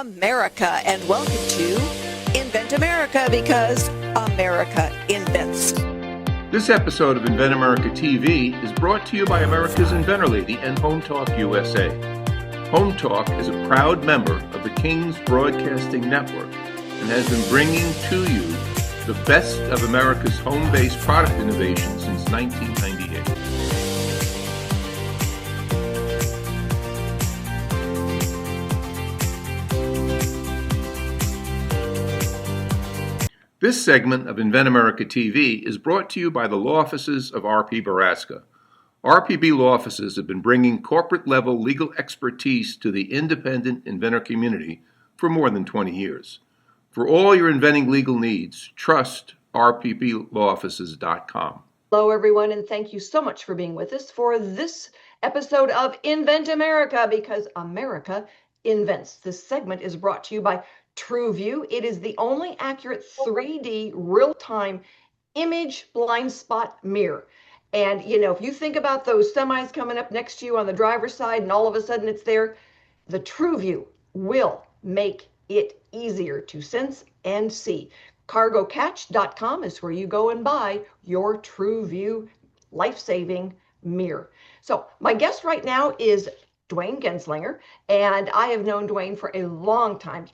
America, and welcome to Invent America, because America invents. This episode of Invent America TV is brought to you by America's Inventor Lady and Home Talk USA. Home Talk is a proud member of the King's Broadcasting Network and has been bringing to you the best of America's home-based product innovation since 1998. This segment of Invent America TV is brought to you by the law offices of R.P. Baraska. RPB law offices have been bringing corporate-level legal expertise to the independent inventor community for more than 20 years. For all your inventing legal needs, trust rpblawoffices.com. Hello, everyone, and thank you so much for being with us for this episode of Invent America, because America invents. This segment is brought to you by TrueView. It is the only accurate 3D real-time image blind spot mirror. And, you know, if you think about those semis coming up next to you on the driver's side and all of a sudden it's there, the TrueView will make it easier to sense and see. Cargocatch.com is where you go and buy your TrueView life-saving mirror. So my guest right now is Duane Genzlinger, and I have known Duane for a long time.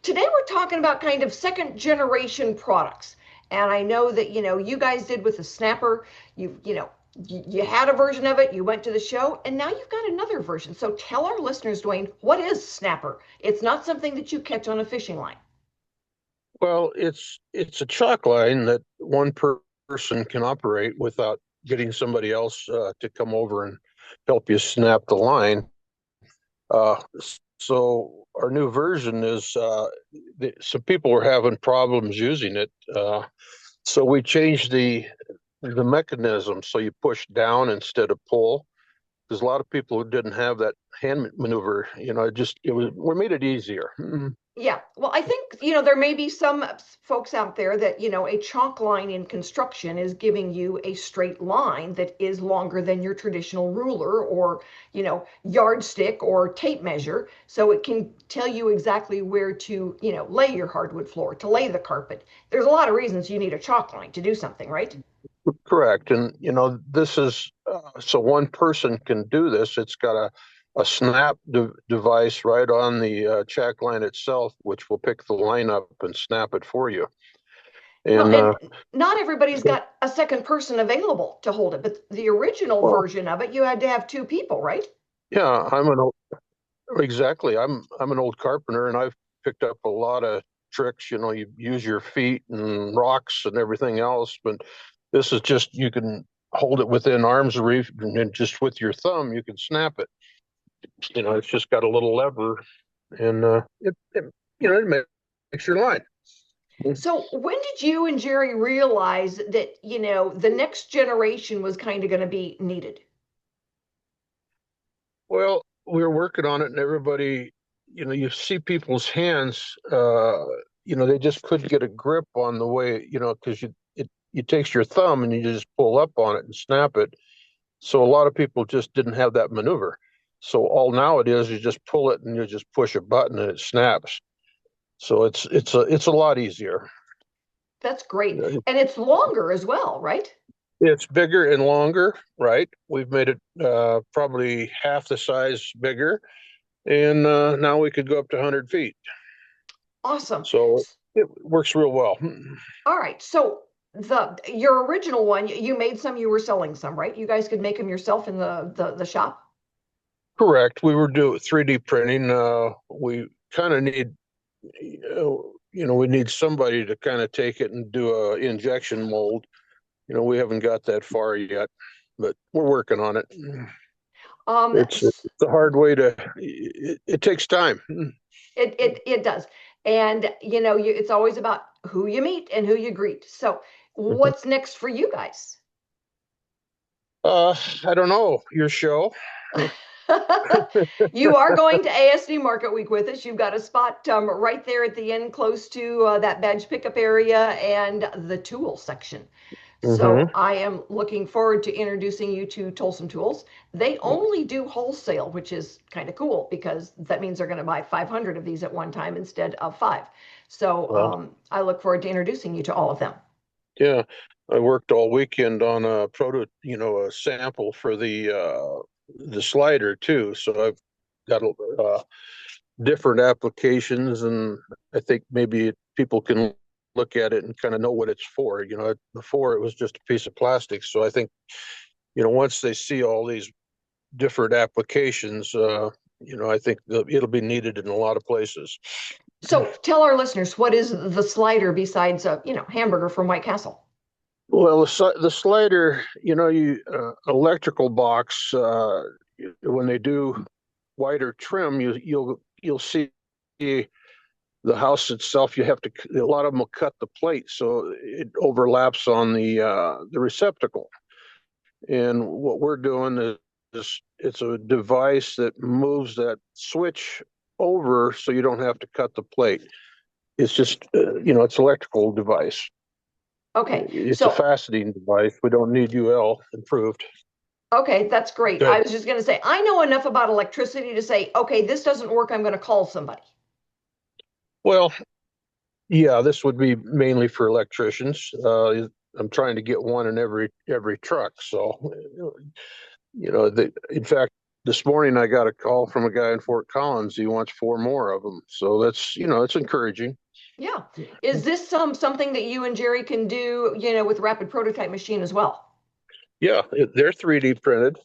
Today we're talking about kind of second generation products. And I know that, you guys did with the Snapper, you had a version of it, you went to the show, and now you've got another version. So tell our listeners, Duane, what is Snapper? It's not something that you catch on a fishing line. Well, it's a chalk line that one person can operate without getting somebody else to come over and help you snap the line. So our new version is, some people were having problems using it. So we changed the mechanism. So you push down instead of pull. There's a lot of people who didn't have that hand maneuver. We made it easier. Yeah, well, I think, there may be some folks out there that, a chalk line in construction is giving you a straight line that is longer than your traditional ruler or, yardstick or tape measure. So it can tell you exactly where to, lay your hardwood floor, to lay the carpet. There's a lot of reasons you need a chalk line to do something, right? Correct. And, this is, so one person can do this. It's got a snap device right on the chalk line itself, which will pick the line up and snap it for you. And not everybody's got a second person available to hold it, but the original version of it, you had to have two people, right? Yeah, exactly. I'm an old carpenter, and I've picked up a lot of tricks. You use your feet and rocks and everything else, but this is just, you can hold it within arm's reach, and then just with your thumb, you can snap it. It's just got a little lever, and it makes your line. So when did you and Jerry realize that, the next generation was kind of going to be needed? Well, we were working on it, and everybody, you see people's hands, they just couldn't get a grip on the way, because it takes your thumb and you just pull up on it and snap it. So a lot of people just didn't have that maneuver. So all now it is, you just pull it and you just push a button and it snaps. So it's a lot easier. That's great. And it's longer as well, right? It's bigger and longer, right? We've made it probably half the size bigger. And now we could go up to 100 feet. Awesome. So it works real well. All right. So your original one, you made some, you were selling some, right? You guys could make them yourself in the shop? Correct. We were doing 3D printing. We kind of need, we need somebody to kind of take it and do a injection mold. We haven't got that far yet, but we're working on it. It's a hard way it takes time. It does. And, it's always about who you meet and who you greet. So what's next for you guys? I don't know. Your show. You are going to ASD Market Week with us. You've got a spot right there at the end, close to that badge pickup area and the tool section. Mm-hmm. So I am looking forward to introducing you to Tolson Tools. They only do wholesale, which is kind of cool because that means they're going to buy 500 of these at one time instead of 5. So Well, I look forward to introducing you to all of them. yeah, I worked all weekend on a a sample for the slider too. So I've got different applications, and I think maybe people can look at it and kind of know what it's for. Before it was just a piece of plastic. So I think, once they see all these different applications, I think it'll be needed in a lot of places. So tell our listeners, what is the slider besides a hamburger from White Castle? Well, the slider, you electrical box. When they do wider trim, you'll see the house itself. You have to, a lot of them will cut the plate so it overlaps on the receptacle. And what we're doing is it's a device that moves that switch over so you don't have to cut the plate. It's just it's an electrical device. Okay, It's a so fastening device. We don't need UL improved. okay, that's great. I Good. was just going to say, I know enough about electricity to say, okay, this doesn't work. I'm going to call somebody. Well, yeah, this would be mainly for electricians. I'm trying to get one in every truck. So, in fact, this morning I got a call from a guy in Fort Collins. He wants 4 more of them. So that's, it's encouraging. Yeah. Is this something that you and Jerry can do, with Rapid Prototype Machine as well? Yeah, they're 3D printed,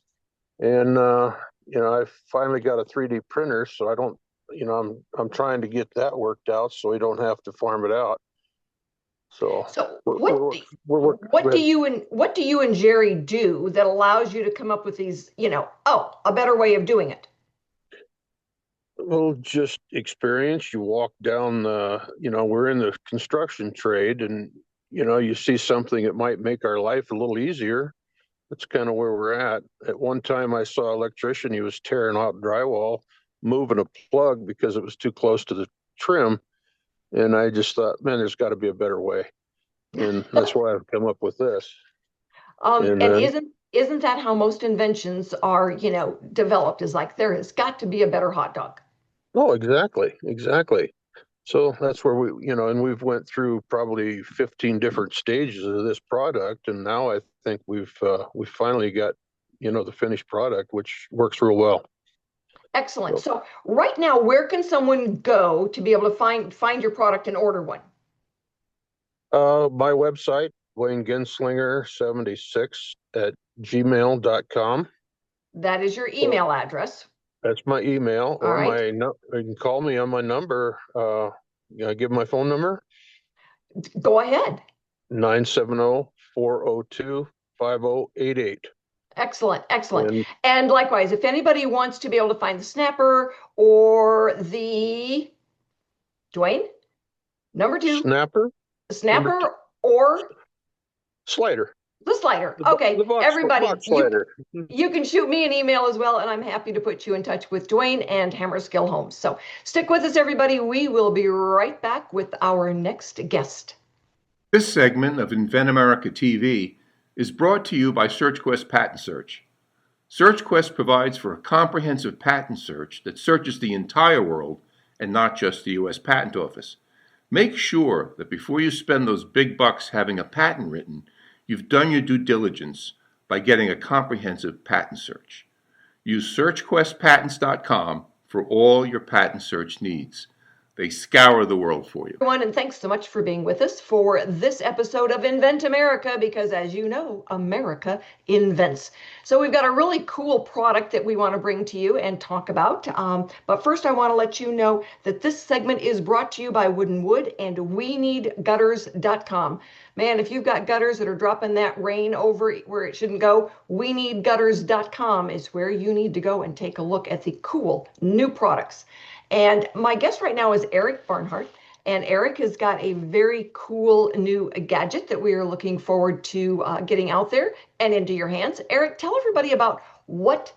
and I finally got a 3D printer, so I don't, I'm trying to get that worked out so we don't have to farm it out. So So we're what we're, do, we're working. what do you and what do you and Jerry do that allows you to come up with these, a better way of doing it? Well, just experience. You walk down we're in the construction trade, and you see something that might make our life a little easier. That's kind of where we're at. At one time, I saw an electrician. He was tearing out drywall, moving a plug because it was too close to the trim. And I just thought, man, there's got to be a better way. And that's why I've come up with this. And And isn't that how most inventions are, developed? Is like there has got to be a better hot dog. oh, exactly. So that's where and we've went through probably 15 different stages of this product, and now I think we've finally got the finished product, which works real well. Excellent. So, So right now, where can someone go to be able to find your product and order one? my website, Duane Genzlinger 76 at gmail.com. That is your Or email address. that's my email, All or right. you can call me on my number. Give my phone number, Go ahead. 970-402-5088. Excellent. Excellent. And And likewise, if anybody wants to be able to find the snapper or the Duane, number 2, snapper, number 2, snapper or slider. the slider. The, Okay, the everybody, box slider. you can shoot me an email as well, and I'm happy to put you in touch with Duane and Hammerskill Homes. So stick with us, everybody. We will be right back with our next guest. This segment of Invent America TV is brought to you by SearchQuest Patent Search. SearchQuest provides for a comprehensive patent search that searches the entire world and not just the U.S. Patent Office. Make sure that before you spend those big bucks having a patent written, you've done your due diligence by getting a comprehensive patent search. Use SearchQuestPatents.com for all your patent search needs. They scour the world for you. Everyone, and thanks so much for being with us for this episode of Invent America, because as you know, America invents. So we've got a really cool product that we want to bring to you and talk about. But first, I want to let you know that this segment is brought to you by Wooden Wood and WeNeedGutters.com. Man, if you've got gutters that are dropping that rain over where it shouldn't go, WeNeedGutters.com is where you need to go and take a look at the cool new products. And my guest right now is Eric Barnhart. And Eric has got a very cool new gadget that we are looking forward to getting out there and into your hands. Eric, tell everybody about what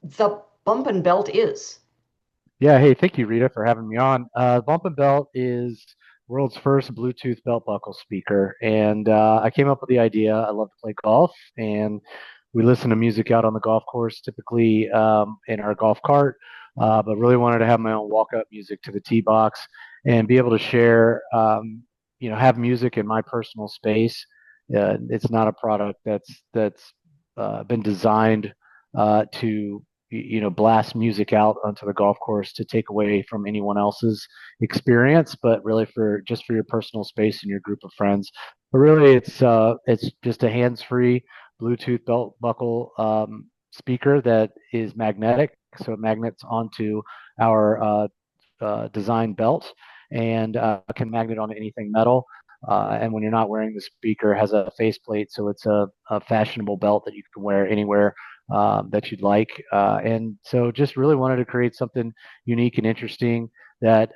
the Bumpin Belt is. Yeah, hey, thank you, Rita, for having me on. Bumpin Belt is world's first Bluetooth belt buckle speaker, and I came up with the idea. I love to play golf, and we listen to music out on the golf course, typically in our golf cart, but really wanted to have my own walk-up music to the tee box and be able to share, have music in my personal space. It's not a product that's been designed to blast music out onto the golf course to take away from anyone else's experience, but really for just for your personal space and your group of friends. But really, it's just a hands-free Bluetooth belt buckle speaker that is magnetic, so it magnets onto our design belt and can magnet onto anything metal. And when you're not wearing the speaker, it has a faceplate, so it's a fashionable belt that you can wear anywhere that you'd like. And so just really wanted to create something unique and interesting that,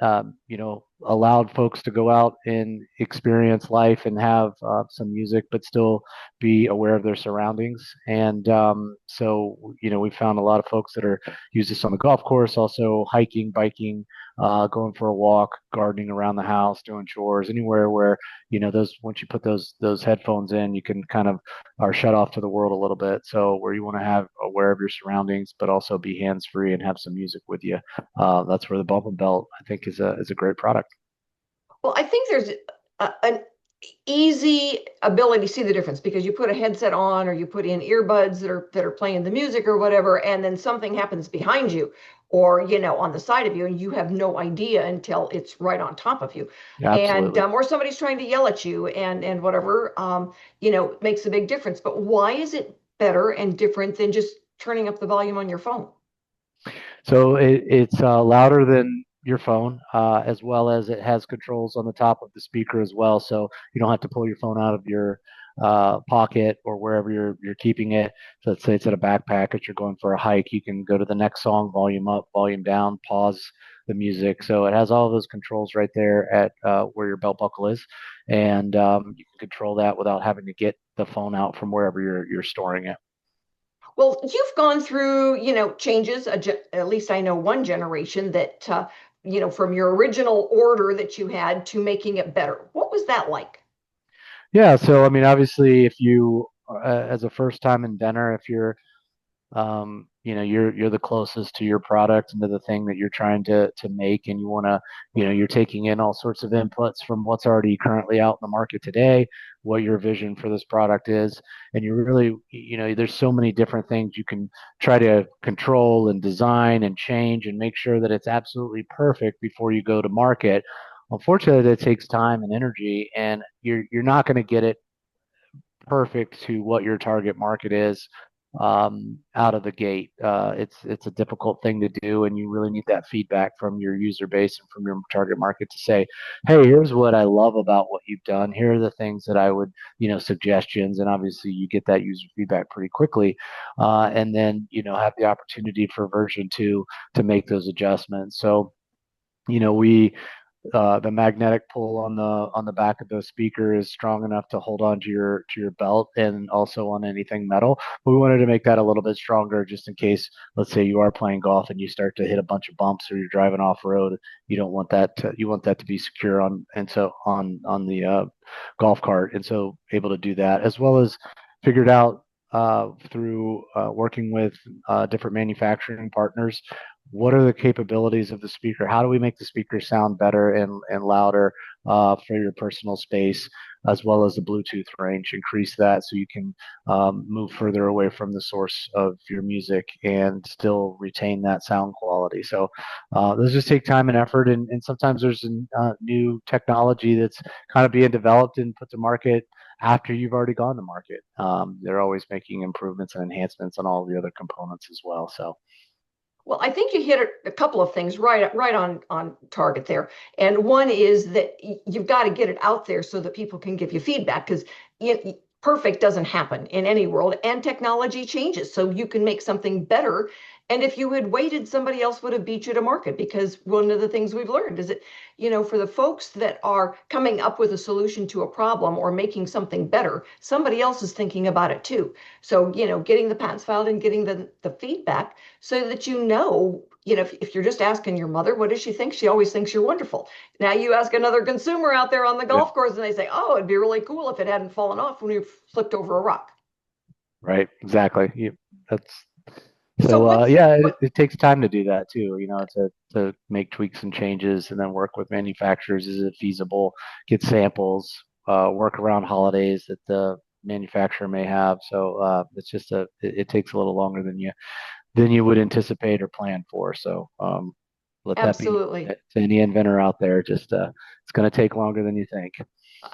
allowed folks to go out and experience life and have some music, but still be aware of their surroundings. And we found a lot of folks that are use this on the golf course, also hiking, biking, going for a walk, gardening around the house, doing chores, anywhere where, those, once you put those headphones in, you can kind of are shut off to the world a little bit. So where you want to have aware of your surroundings, but also be hands free and have some music with you. That's where the Bumpin Belt, I think, is a great product. Well, I think there's an easy ability to see the difference because you put a headset on or you put in earbuds that are playing the music or whatever, and then something happens behind you or on the side of you, and you have no idea until it's right on top of you. Yeah, And absolutely. or somebody's trying to yell at you and whatever, makes a big difference. But why is it better and different than just turning up the volume on your phone? So it's louder than your phone, as well as it has controls on the top of the speaker as well. So you don't have to pull your phone out of your pocket or wherever you're keeping it. So let's say it's in a backpack as you're going for a hike. You can go to the next song, volume up, volume down, pause the music. So it has all of those controls right there at where your belt buckle is, and you can control that without having to get the phone out from wherever you're storing it. Well, you've gone through, changes. At least I know one generation that, from your original order that you had to making it better. What was that like? Yeah, so I mean, obviously, if you, as a first-time inventor, if you're the closest to your product and to the thing that you're trying to make, and you want to, you're taking in all sorts of inputs from what's already currently out in the market today, what your vision for this product is, and you really, there's so many different things you can try to control and design and change and make sure that it's absolutely perfect before you go to market. Unfortunately, that takes time and energy, and you're not going to get it perfect to what your target market is out of the gate. It's a difficult thing to do, and you really need that feedback from your user base and from your target market to say, "Hey, here's what I love about what you've done. Here are the things that I would, suggestions." And obviously, you get that user feedback pretty quickly, and then have the opportunity for version 2 to make those adjustments. So we the magnetic pull on the back of the speaker is strong enough to hold on to your belt and also on anything metal. But we wanted to make that a little bit stronger just in case, let's say you are playing golf and you start to hit a bunch of bumps or you're driving off road. You don't want that you want that to be secure on the golf cart, and so able to do that, as well as figured out through working with different manufacturing partners, what are the capabilities of the speaker? How do we make the speaker sound better and louder for your personal space, as well as the Bluetooth range? Increase that so you can move further away from the source of your music and still retain that sound quality. So those just take time and effort, and sometimes there's new technology that's kind of being developed and put to market after you've already gone to market. They're always making improvements and enhancements on all the other components as well. So. Well, I think you hit a couple of things right on target there. And one is that you've got to get it out there so that people can give you feedback because perfect doesn't happen in any world, and technology changes. So you can make something better And if you had waited, somebody else would have beat you to market, because one of the things we've learned is that, for the folks that are coming up with a solution to a problem or making something better, somebody else is thinking about it too. So, getting the patents filed and getting the feedback so that if you're just asking your mother, what does she think? She always thinks you're wonderful. Now you ask another consumer out there on the golf course and they say, oh, it'd be really cool if it hadn't fallen off when you flipped over a rock. Right. Exactly. That's So so. Yeah, it takes time to do that too. To make tweaks and changes, and then work with manufacturers. Is it feasible? Get samples. Work around holidays that the manufacturer may have. So it's just it takes a little longer than you would anticipate or plan for. So let that be absolutely. to any inventor out there. Just it's going to take longer than you think.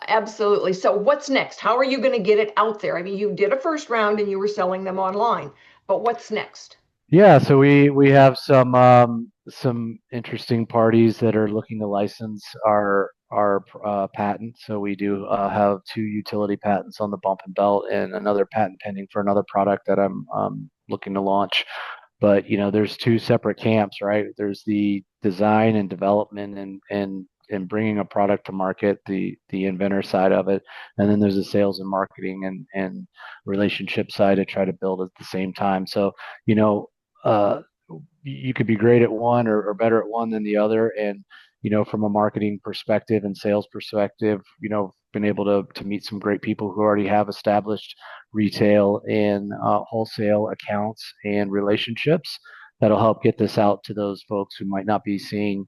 Absolutely. So what's next? How are you going to get it out there? I mean, you did a first round and you were selling them online, but what's next? Yeah, so we have some interesting parties that are looking to license our patent. So we do have 2 utility patents on the Bumpin Belt and another patent pending for another product that I'm looking to launch. But there's 2 separate camps, right? There's the design and development and bringing a product to market, the inventor side of it, and then there's the sales and marketing and relationship side to try to build at the same time. So you know uh, you could be great at one or better at one than the other. And, from a marketing perspective and sales perspective, been able to meet some great people who already have established retail and wholesale accounts and relationships that'll help get this out to those folks who might not be seeing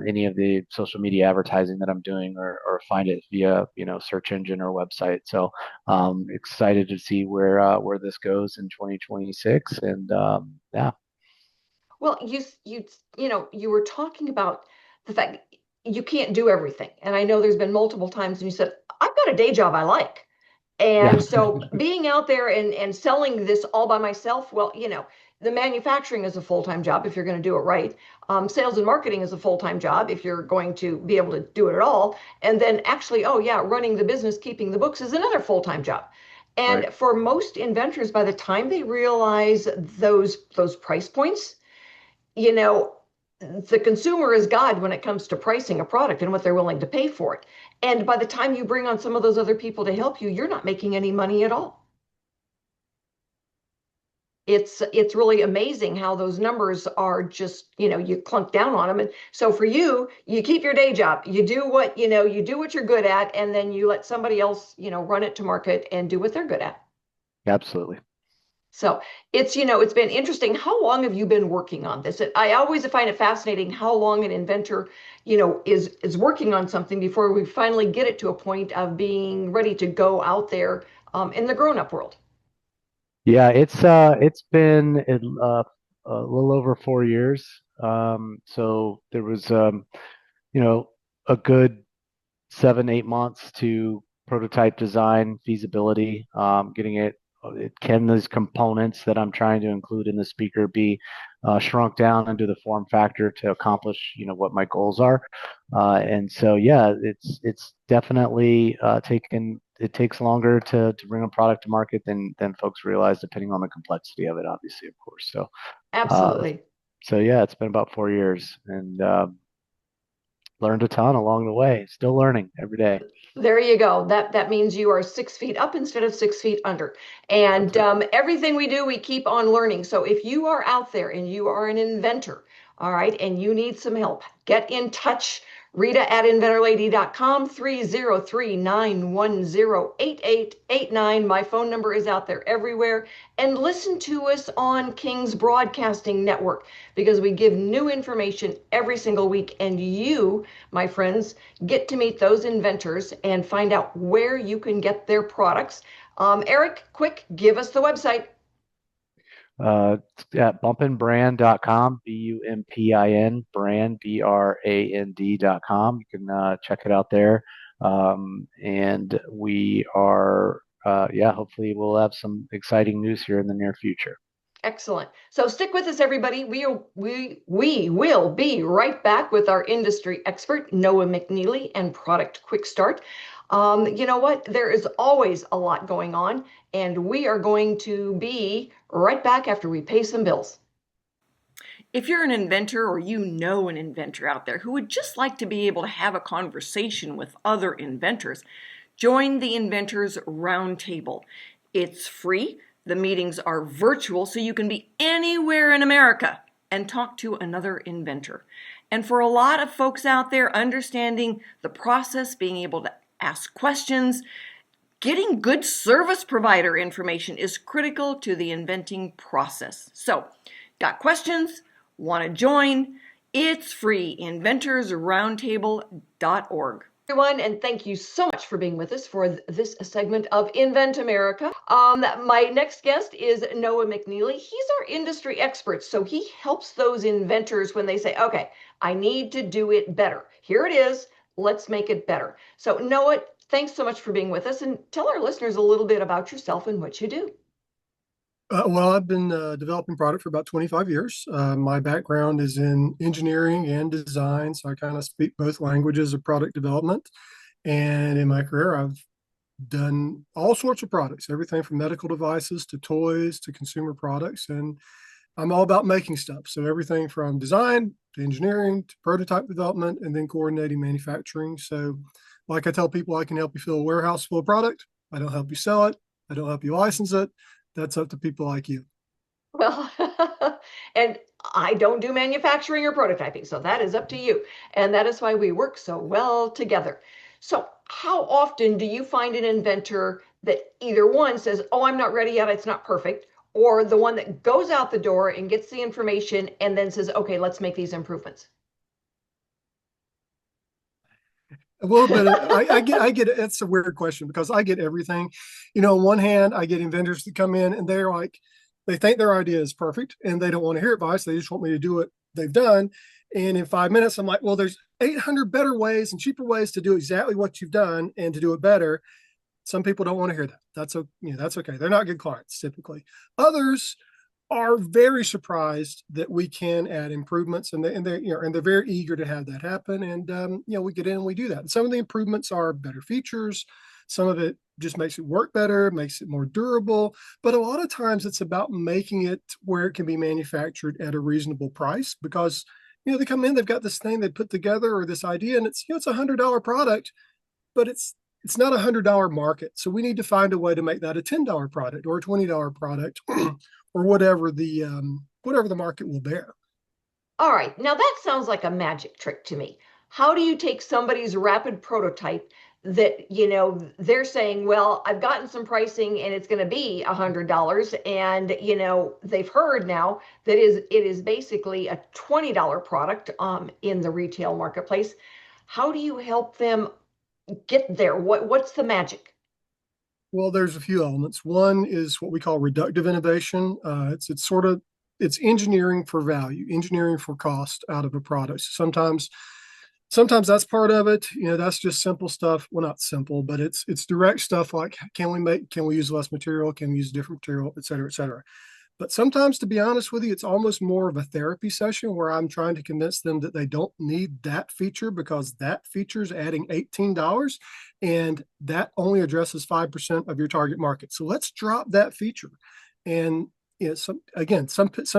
any of the social media advertising that I'm doing, or find it via, search engine or website. So excited to see where this goes in 2026. And yeah. Well, you were talking about the fact you can't do everything. And I know there's been multiple times and you said, I've got a day job I like. Yeah. And so being out there and selling this all by myself, well, the manufacturing is a full-time job if you're going to do it right. Sales and marketing is a full-time job if you're going to be able to do it at all. And then actually, oh yeah, running the business, keeping the books is another full-time job. And Right. for most inventors, by the time they realize those price points, you know, the consumer is God when it comes to pricing a product and what they're willing to pay for it. And by the time you bring on some of those other people to help you, you're not making any money at all. It's really amazing how those numbers are just, you clunk down on them. And so for you, you keep your day job, you do what, you do what you're good at, and then you let somebody else, run it to market and do what they're good at. Absolutely. So it's been interesting. How long have you been working on this? I always find it fascinating how long an inventor, is working on something before we finally get it to a point of being ready to go out there in the grown-up world. Yeah, it's been a little over 4 years. So there was you know a good 7, 8 months to prototype design feasibility, getting it can those components that I'm trying to include in the speaker be shrunk down into the form factor to accomplish what my goals are. And so yeah, it's definitely taken it takes longer to bring a product to market than folks realize, depending on the complexity of it, obviously, of course. So uh, Absolutely. so yeah, it's been about 4 years, and learned a ton along the way. Still learning every day. There you go. That means you are 6 feet up instead of 6 feet under. That's And it. everything we do, we keep on learning. So if you are out there and you are an inventor, all right, and you need some help, get in touch. Rita at inventorlady.com, 303-910-8889. My phone number is out there everywhere. And listen to us on King's Broadcasting Network, because we give new information every single week. And you, my friends, get to meet those inventors and find out where you can get their products. Eric, quick, give us the website. At bumpinbrand.com, bumpin brand brand.com. You can check it out there. And we are yeah, hopefully we'll have some exciting news here in the near future. Excellent. So stick with us, everybody. We will be right back with our industry expert, Noah McNeely, and Product Quick Start. You know what? There is always a lot going on, and we are going to be right back after we pay some bills. If you're an inventor or you know an inventor out there who would just like to be able to have a conversation with other inventors, join the Inventors Roundtable. It's free. The meetings are virtual, so you can be anywhere in America and talk to another inventor. And for a lot of folks out there, understanding the process, being able to ask questions, getting good service provider information is critical to the inventing process. So, got questions? Want to join? It's free. inventorsroundtable.org. Everyone, and thank you so much for being with us for this segment of Invent America. My next guest is Noah McNeely. He's our industry expert, so he helps those inventors when they say, okay, I need to do it better. Here it is. Let's make it better. So Noah, thanks so much for being with us, and tell our listeners a little bit about yourself and what you do. Well, I've been developing product for about 25 years. My background is in engineering and design, so I kind of speak both languages of product development. And in my career, I've done all sorts of products, everything from medical devices to toys to consumer products. And I'm all about making stuff. So everything from design to engineering to prototype development and then coordinating manufacturing. So like I tell people, I can help you fill a warehouse full of product. I don't help you sell it. I don't help you license it. That's up to people like you. Well, and I don't do manufacturing or prototyping, so that is up to you. And that is why we work so well together. So how often do you find an inventor that either one says, oh, I'm not ready yet, it's not perfect, or the one that goes out the door and gets the information and then says, okay, let's make these improvements? A little bit. I get it. It's a weird question because I get everything. On one hand, I get inventors that come in and they're like, they think their idea is perfect and they don't want to hear advice. They just want me to do what they've done. And in 5 minutes, I'm like, well, there's 800 better ways and cheaper ways to do exactly what you've done and to do it better. Some people don't want to hear that. That's okay. They're not good clients typically. Others are very surprised that we can add improvements, and they're very eager to have that happen. And we get in and we do that. And some of the improvements are better features. Some of it just makes it work better, makes it more durable. But a lot of times it's about making it where it can be manufactured at a reasonable price because they come in, they've got this thing they put together or this idea, and it's $100 product, but it's not $100 market. So we need to find a way to make that a $10 product or a $20 product. Or whatever the market will bear. All right, now that sounds like a magic trick to me. How do you take somebody's rapid prototype that they're saying, well, I've gotten some pricing and it's going to be $100, and they've heard now that it is basically a $20 product in the retail marketplace. How do you help them get there? What's the magic? Well, there's a few elements. One is what we call reductive innovation. It's engineering for value, engineering for cost out of a product. Sometimes that's part of it. That's just simple stuff. Well, not simple, but it's direct stuff like can we use less material? Can we use different material, et cetera, et cetera. But sometimes, to be honest with you, it's almost more of a therapy session where I'm trying to convince them that they don't need that feature because that feature is adding $18 and that only addresses 5% of your target market. So let's drop that feature. And some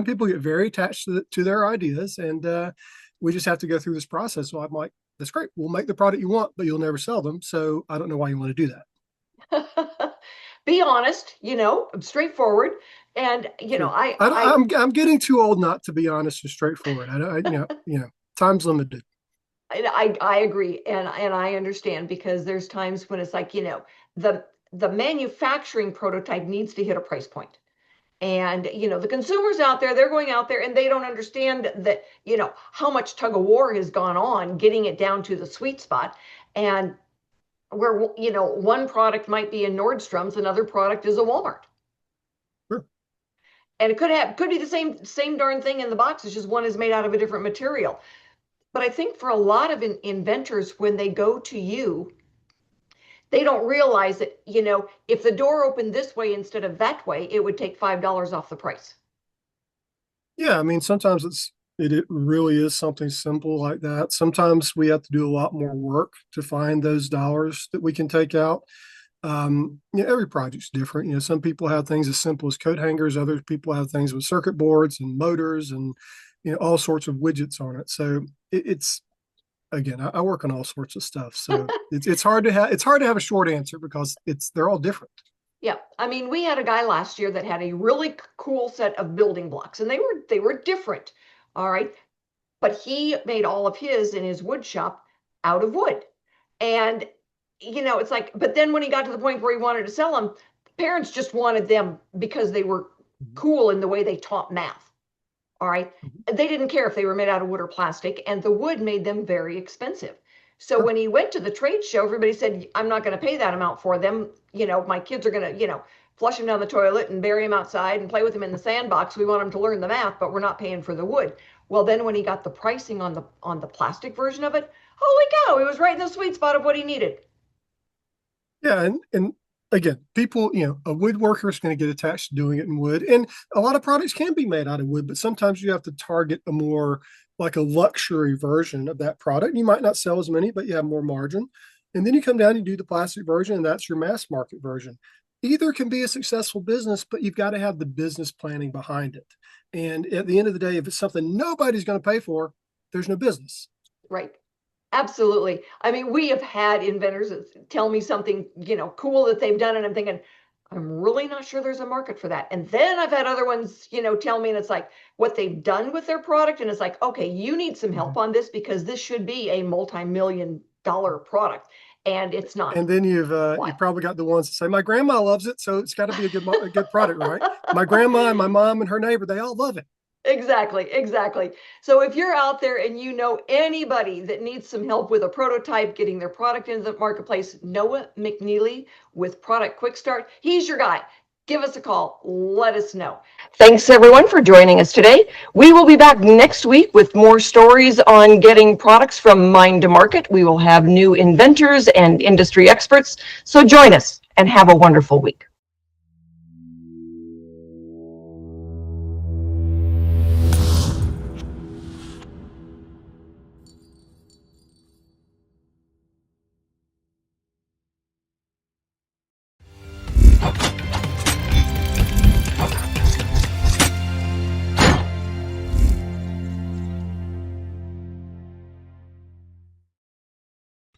people get very attached to their ideas, and we just have to go through this process. So I'm like, that's great. We'll make the product you want, but you'll never sell them. So I don't know why you want to do that. Be honest, straightforward. And I'm getting too old not to be honest and straightforward. Time's limited. I agree, and I understand because there's times when it's like the manufacturing prototype needs to hit a price point, and the consumers out there, they're going out there and they don't understand that how much tug of war has gone on getting it down to the sweet spot, and where one product might be in Nordstrom's, another product is a Walmart. And it could be the same darn thing in the box. It's just one is made out of a different material. But I think for a lot of inventors, when they go to you, they don't realize that, if the door opened this way instead of that way, it would take $5 off the price. Yeah, I mean, sometimes it really is something simple like that. Sometimes we have to do a lot more work to find those dollars that we can take out. Every project's different. Some people have things as simple as coat hangers. Other people have things with circuit boards and motors and all sorts of widgets on it. So it's again, I work on all sorts of stuff. So it's hard to have a short answer because they're all different. Yeah, I mean, we had a guy last year that had a really cool set of building blocks, and they were different. All right, but he made all of his in his wood shop out of wood, and it's like, but then when he got to the point where he wanted to sell them, parents just wanted them because they were cool in the way they taught math. All right, they didn't care if they were made out of wood or plastic, and the wood made them very expensive. So when he went to the trade show, everybody said, I'm not going to pay that amount for them. My kids are going to, flush them down the toilet and bury them outside and play with them in the sandbox. We want them to learn the math, but we're not paying for the wood. Well, then when he got the pricing on the plastic version of it, holy cow, he was right in the sweet spot of what he needed. Yeah, and again, people, a woodworker is going to get attached to doing it in wood, and a lot of products can be made out of wood, but sometimes you have to target a more like a luxury version of that product. You might not sell as many, but you have more margin. And then you come down and do the plastic version, and that's your mass market version. Either can be a successful business, but you've got to have the business planning behind it. And at the end of the day, if it's something nobody's going to pay for, there's no business. Right. Absolutely. I mean, we have had inventors that tell me something, cool that they've done, and I'm thinking, I'm really not sure there's a market for that. And then I've had other ones, tell me, and it's like what they've done with their product, and it's like, okay, you need some help on this because this should be a multi-million-dollar product, and it's not. And then you've probably got the ones that say, my grandma loves it, so it's got to be a good product, right? My grandma and my mom and her neighbor, they all love it. Exactly. So if you're out there and you know anybody that needs some help with a prototype, getting their product into the marketplace, Noah McNeely with Product Quick Start, he's your guy. Give us a call. Let us know. Thanks everyone for joining us today. We will be back next week with more stories on getting products from mind to market. We will have new inventors and industry experts. So join us and have a wonderful week.